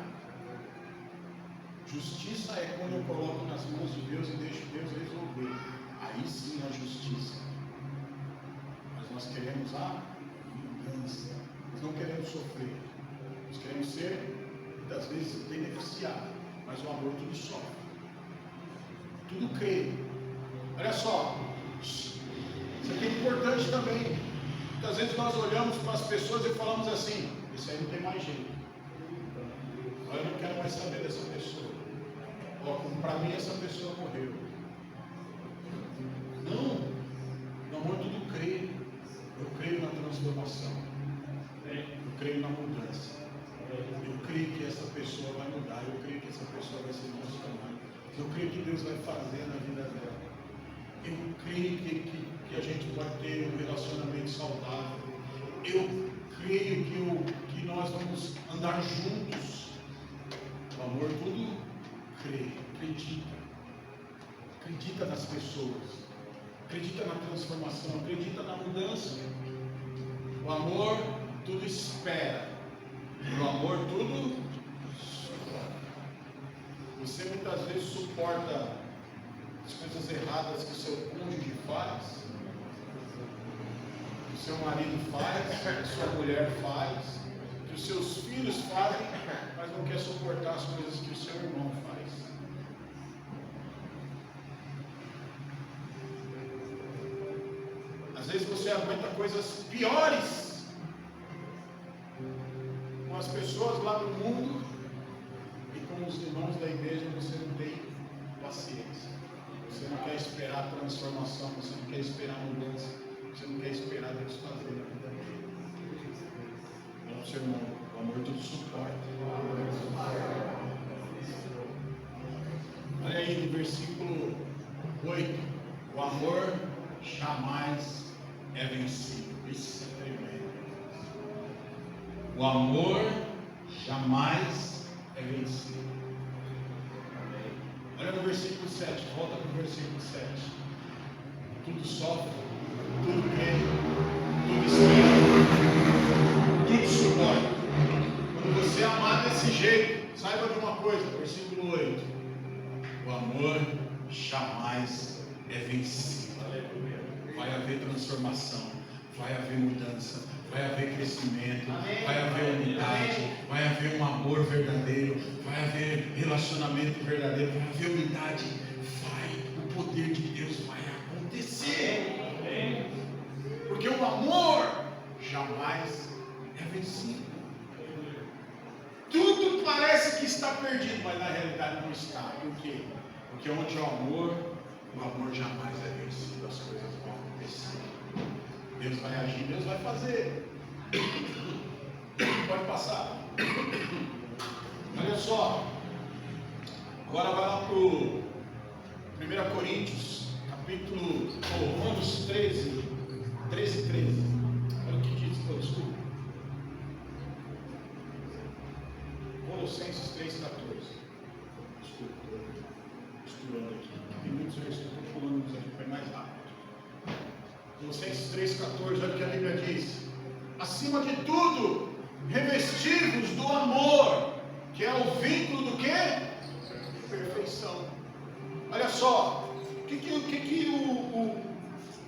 Justiça é quando eu coloco nas mãos de Deus e deixo Deus resolver. Aí sim a justiça. Mas nós queremos a vingança. Nós não queremos sofrer. Nós queremos ser, muitas vezes, beneficiados. Mas o amor tudo sofre. Tudo crê. Olha só. Isso aqui é importante também. Muitas vezes nós olhamos para as pessoas e falamos assim: isso aí não tem mais jeito. Eu não quero mais saber dessa pessoa. Para mim essa pessoa morreu. Não. No amor tudo crê. Eu creio na transformação. Eu creio na mudança. Eu creio que essa pessoa pessoa vai mudar, eu creio que essa pessoa vai ser transformada, eu creio que Deus vai fazer na vida dela, eu creio que a gente pode ter um relacionamento saudável, eu creio que nós vamos andar juntos. O amor tudo crê, acredita nas pessoas, acredita na transformação, acredita na mudança. O amor tudo espera, o amor tudo suporta. Você muitas vezes suporta as coisas erradas que o seu cônjuge faz, que o seu marido faz, que a sua mulher faz, que os seus filhos fazem, mas não quer suportar as coisas que o seu irmão faz. Às vezes você aguenta coisas piores com as pessoas lá no mundo, e com os irmãos da igreja você não tem paciência. Você não quer esperar a transformação, você não quer esperar a mudança, você não quer esperar Deus fazer na vida dele. Não, seu irmão, o amor tudo suporta. Olha aí no versículo 8: o amor jamais é vencido. Isso é tremendo. O amor jamais é vencido. Olha no versículo 7, volta para o versículo 7. Tudo sofre, tudo crê, tudo espera, tudo suporta. Quando você amar desse jeito, saiba de uma coisa, versículo 8: o amor jamais é vencido. Vai haver transformação, vai haver mudança, vai haver crescimento, vai haver unidade, vai haver um amor verdadeiro, vai haver relacionamento verdadeiro, vai haver unidade, o poder de Deus vai acontecer. Porque o amor jamais é vencido. Tudo parece que está perdido, mas na realidade não está. Por quê? Porque onde há amor, o amor jamais é vencido, as coisas vão acontecer. Deus vai agir, Deus vai fazer. Pode passar. Olha só. Agora vai lá para o 1 Coríntios, Romanos 13. Olha o que diz, desculpa. Colossenses 3,14. Desculpa, estou misturando aqui. Tem muitos versículos, estou pulando uns aqui para ir mais rápido. Colossenses 3,14, olha o que a Bíblia diz: acima de tudo, revestivos do amor, que é o vínculo do quê? Perfeição. Olha só, o que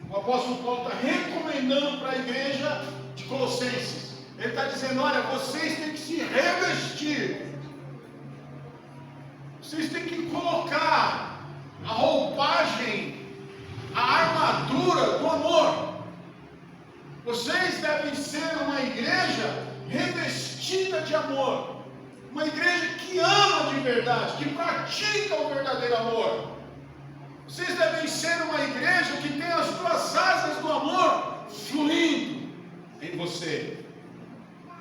o apóstolo Paulo está recomendando para a igreja de Colossenses? Ele está dizendo: olha, vocês têm que se revestir, vocês têm que colocar a roupagem, a armadura do amor. Vocês devem ser uma igreja revestida de amor, uma igreja que ama de verdade, que pratica o verdadeiro amor. Vocês devem ser uma igreja que tem as suas asas do amor fluindo em você.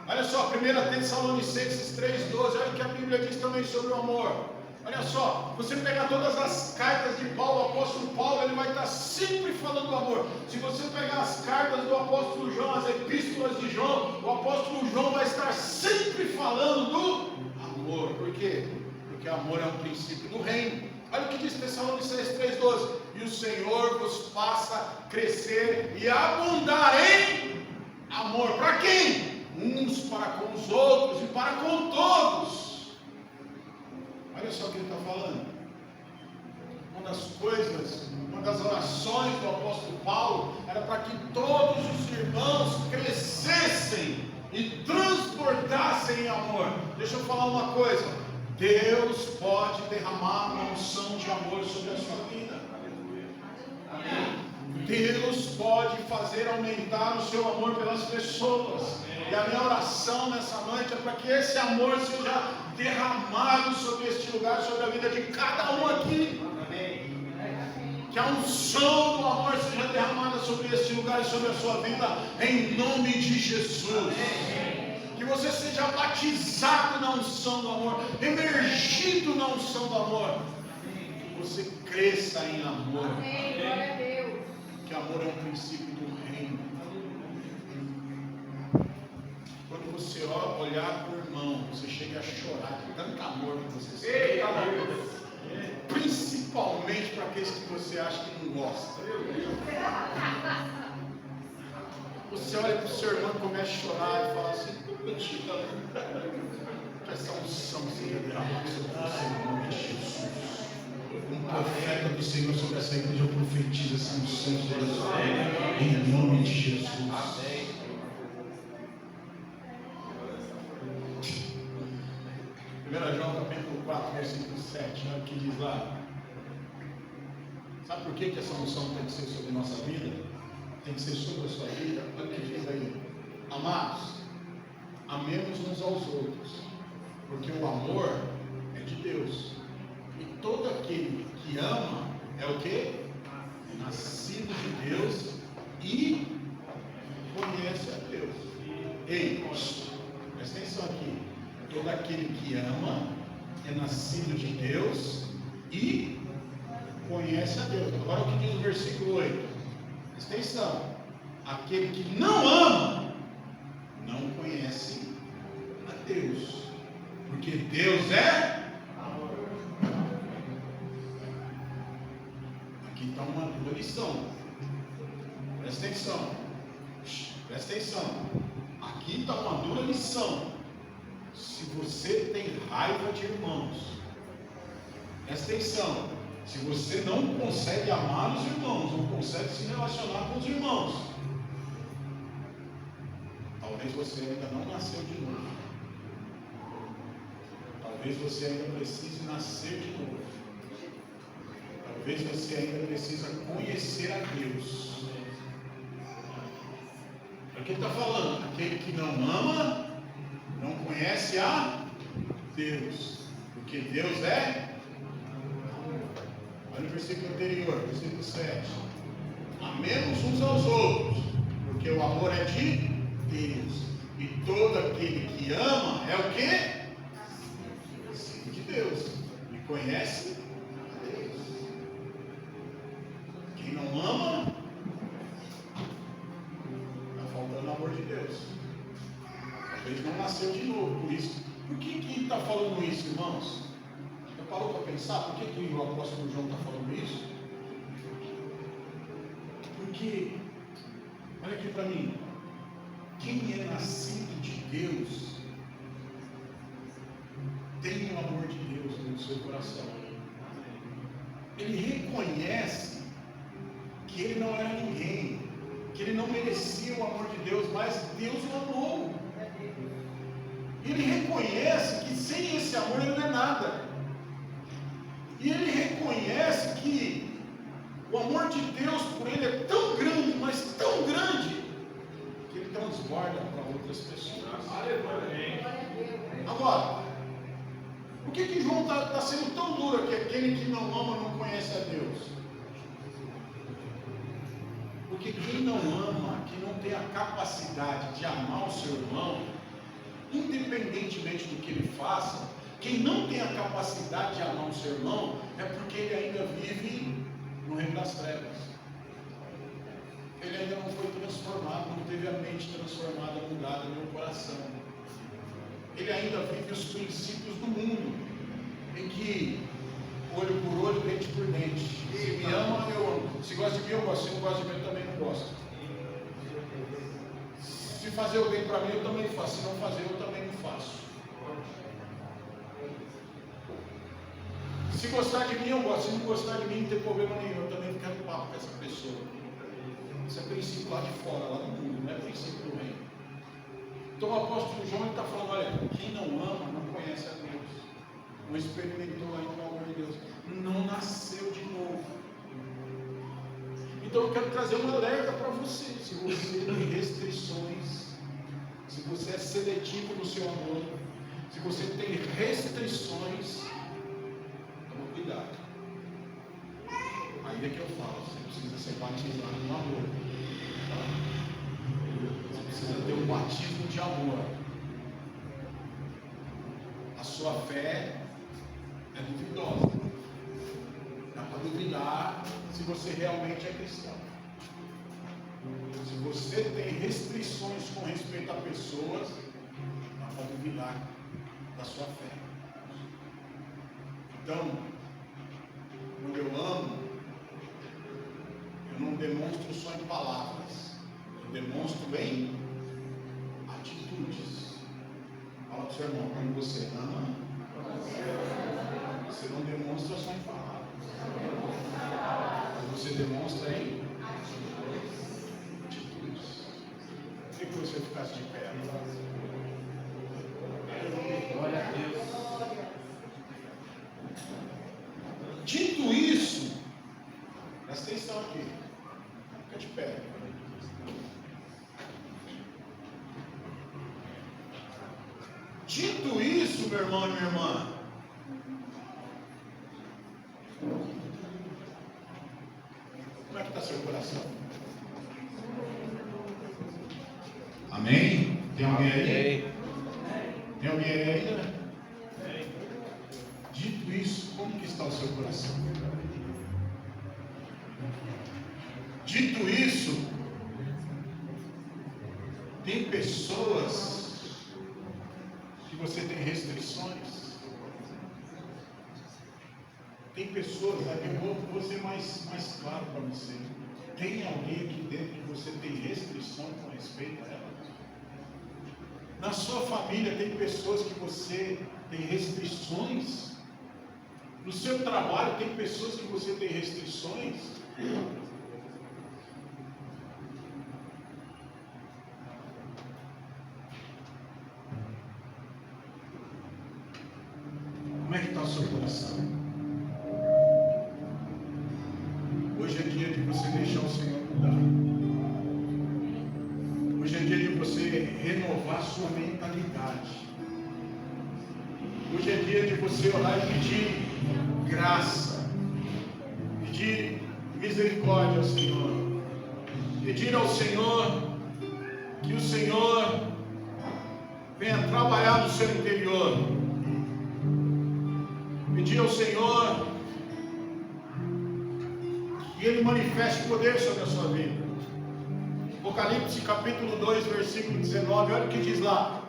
Olha só, 1 Tessalonicenses 3,12, olha o que a Bíblia diz também sobre o amor. Olha só, você pegar todas as cartas de Paulo, o apóstolo Paulo, ele vai estar sempre falando do amor. Se você pegar as cartas do apóstolo João, as epístolas de João, o apóstolo João vai estar sempre falando do amor. Por quê? Porque amor é um princípio do reino. Olha o que diz Tessalonicenses 3,12: e o Senhor vos faça crescer e abundar em amor. Para quem? Uns para com os outros e para com todos. Olha só o que ele está falando. Uma das orações do apóstolo Paulo era para que todos os irmãos crescessem e transportassem em amor. Deixa eu falar uma coisa: Deus pode derramar uma unção de amor sobre a sua vida. Deus pode fazer aumentar o seu amor pelas pessoas. E a minha oração nessa noite é para que esse amor seja derramado sobre este lugar, sobre a vida de cada um aqui. Que a unção do amor seja derramada sobre este lugar e sobre a sua vida, em nome de Jesus. Que que você seja batizado na unção do amor, emergido na unção do amor, que você cresça em amor. Amém. Glória a Deus. Que amor é um princípio do reino. Quando você olhar para o irmão, você chega a chorar de tanto amor que você sente. Principalmente para aqueles que você acha que não gosta. Você olha para o seu irmão e começa a chorar e fala assim: que essa unção seja derramada sobre você em nome de Jesus. Um profeta do Senhor sobre essa igreja profetiza essa unção sobre a sua vida em nome de Jesus. Amém. 1 João capítulo 4, versículo 7, olha o que diz lá. Sabe por que essa unção tem que ser sobre a nossa vida? Tem que ser sobre a sua vida? Olha o que diz aí. Amados, amemos uns aos outros, porque o amor é de Deus. E todo aquele que ama é o quê? É nascido de Deus e conhece a Deus. Ei, presta atenção aqui. Todo aquele que ama é nascido de Deus e conhece a Deus. Agora o que diz o versículo 8? Presta atenção. Aquele que não ama não conhece a Deus, porque Deus é amor. Aqui está uma boa lição. Presta atenção. Presta atenção. Aqui está uma dura lição. Se você tem raiva de irmãos, presta atenção. Se você não consegue amar os irmãos, não consegue se relacionar com os irmãos, talvez você ainda não nasceu de novo. Talvez você ainda precise nascer de novo. Talvez você ainda precisa conhecer a Deus. Para quem está falando? Aquele que não ama não conhece a Deus, porque Deus é. Olha o versículo anterior, versículo 7. Amemos uns aos outros, porque o amor é de Deus. E todo aquele que ama é o quê? Filho de Deus. E conhece a Deus. Quem não ama, está faltando o amor de Deus. Talvez não nasceu de novo, por isso. Por que está falando isso, irmãos? Já parou para pensar por que o apóstolo João está falando isso? Porque, olha aqui para mim, quem é nascido de Deus tem o amor de Deus no seu coração. Ele reconhece que ele não era ninguém, que ele não merecia o amor de Deus, mas Deus o amou. Ele reconhece que sem esse amor ele não é nada. E ele reconhece que o amor de Deus por ele é tão grande, mas tão grande, que ele transborda para outras pessoas. Agora, por que João está sendo tão duro que aquele que não ama não conhece a Deus? Porque quem não ama, que não tem a capacidade de amar o seu irmão, independentemente do que ele faça, quem não tem a capacidade de amar o seu irmão é porque ele ainda vive no reino das trevas. Ele ainda não foi transformado, não teve a mente transformada, mudada no coração. Ele ainda vive os princípios do mundo, em que olho por olho, dente por dente. Se me ama, eu amo. Se gosta de mim, eu gosto. Se não gosta de mim, eu também não gosto. Se fazer o bem para mim, eu também faço. Se não fazer, eu também não faço. Se gostar de mim, eu gosto. Se não gostar de mim, não tem problema nenhum. Eu também não quero papo com essa pessoa. Isso é princípio lá de fora, lá do mundo, não é princípio do reino. Então o apóstolo João está falando, olha, quem não ama não conhece a Deus, não experimentou ainda o amor de Deus, não nasceu de novo. Então eu quero trazer um alerta para você. Se você tem restrições, se você é seletivo no seu amor, se você tem restrições, toma cuidado. Ainda que eu falo, você precisa ser batizado no amor. Você precisa ter um batismo de amor. a sua fé é duvidosa. Dá para duvidar se você realmente é cristão. Se você tem restrições com respeito a pessoas, dá para duvidar da sua fé. Então, quando eu amo, eu não demonstro só em palavras, eu demonstro em atitudes. Fala para o seu irmão, quando você ama, você não demonstra só em palavras, você demonstra em atitudes. Queria que você ficasse de pé. Glória a Deus. Dito isso, presta atenção aqui. Fica de pé. Dito isso, meu irmão e minha irmã, como é que está seu coração? Amém? Tem alguém aí? Tem alguém aí ainda? Dito isso, como que está o seu coração? Dito isso, tem pessoas que você tem restrições. Tem pessoas, eu vou ser mais claro para você. Tem alguém aqui dentro que você tem restrição com respeito a ela? Na sua família tem pessoas que você tem restrições? No seu trabalho tem pessoas que você tem restrições? Como é que está o seu coração? Hoje é dia de você deixar o Senhor mudar. Hoje é dia de você renovar sua mentalidade. Hoje é dia de você orar e pedir graça, pedir misericórdia ao Senhor, pedir ao Senhor que o Senhor venha trabalhar no seu interior, pedir ao Senhor que Ele manifeste poder sobre a sua vida. Apocalipse capítulo 2, versículo 19, olha o que diz lá.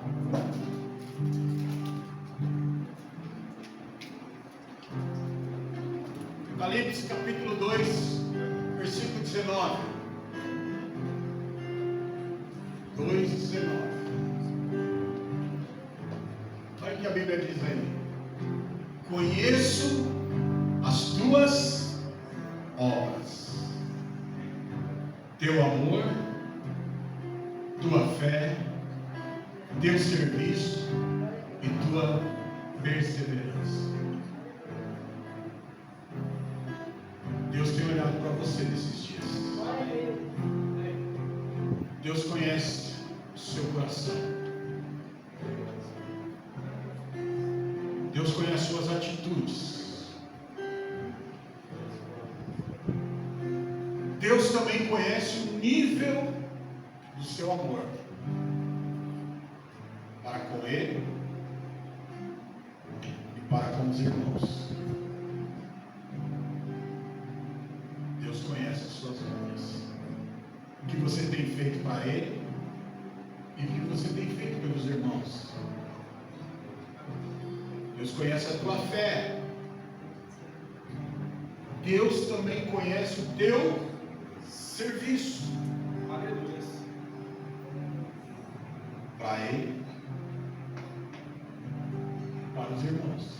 Apocalipse capítulo 2, versículo 19. 2:19. Olha o que a Bíblia diz aí. Conheço as tuas obras, teu amor, tua fé, teu serviço e tua perseverança. Deus tem olhado para você nesses dias. Deus conhece o seu coração. Deus conhece suas atitudes. Deus também conhece o nível do seu amor para com Ele e para com os irmãos. Deus conhece as suas obras, o que você tem feito para Ele e o que você tem feito pelos irmãos. Deus conhece a tua fé. Deus também conhece o teu serviço. Aleluia. Para Ele, para os irmãos.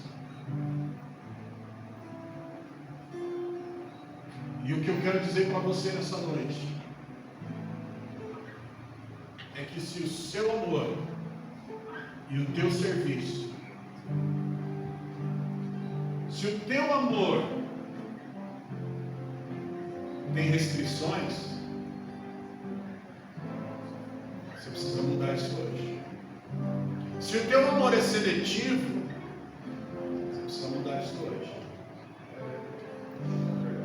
E o que eu quero dizer para você nessa noite é que se o seu amor e o teu serviço, se o teu amor tem restrições, você precisa mudar isso hoje. Se o teu amor é seletivo, você precisa mudar isso hoje.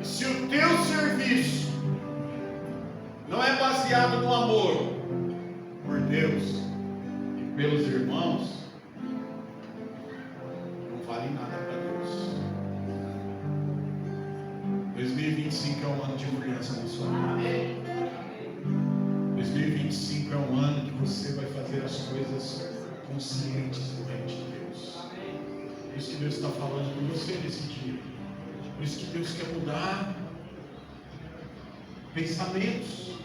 E se o teu serviço não é baseado no amor por Deus e pelos irmãos, vale nada para Deus. 2025 é um ano de mudança na sua vida. 2025 é um ano que você vai fazer as coisas conscientes do reino de Deus. Por isso que Deus está falando com você nesse dia. Por isso que Deus quer mudar pensamentos,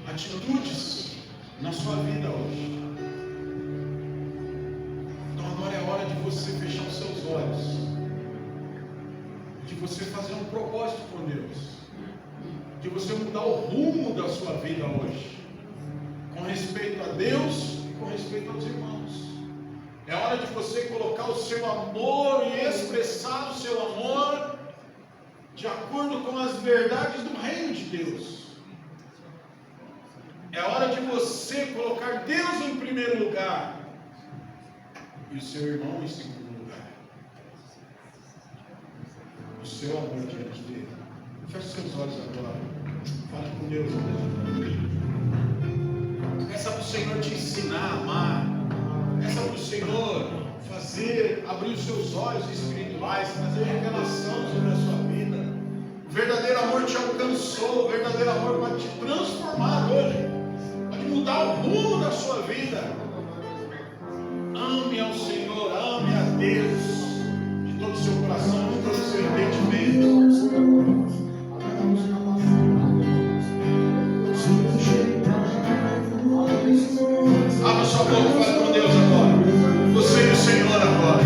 atitudes na sua vida hoje. Então agora é hora de você fechar os seus olhos, de você fazer um propósito com Deus, de você mudar o rumo da sua vida hoje, com respeito a Deus e com respeito aos irmãos. É hora de você colocar o seu amor e expressar o seu amor de acordo com as verdades do reino de Deus. É hora de você colocar Deus em primeiro lugar e o seu irmão em segundo lugar. O seu amor diante dele. Feche seus olhos agora. Fale com Deus. Peça para o Senhor te ensinar a amar. Peça para o Senhor abrir os seus olhos espirituais, trazer revelação sobre a sua vida. O verdadeiro amor te alcançou. O verdadeiro amor pode te transformar hoje. Pode mudar o rumo da sua vida. Ame ao Senhor, ame a Deus de todo o seu coração, de todo o seu entendimento. Abra sua boca e fale com Deus agora. Você e o Senhor agora.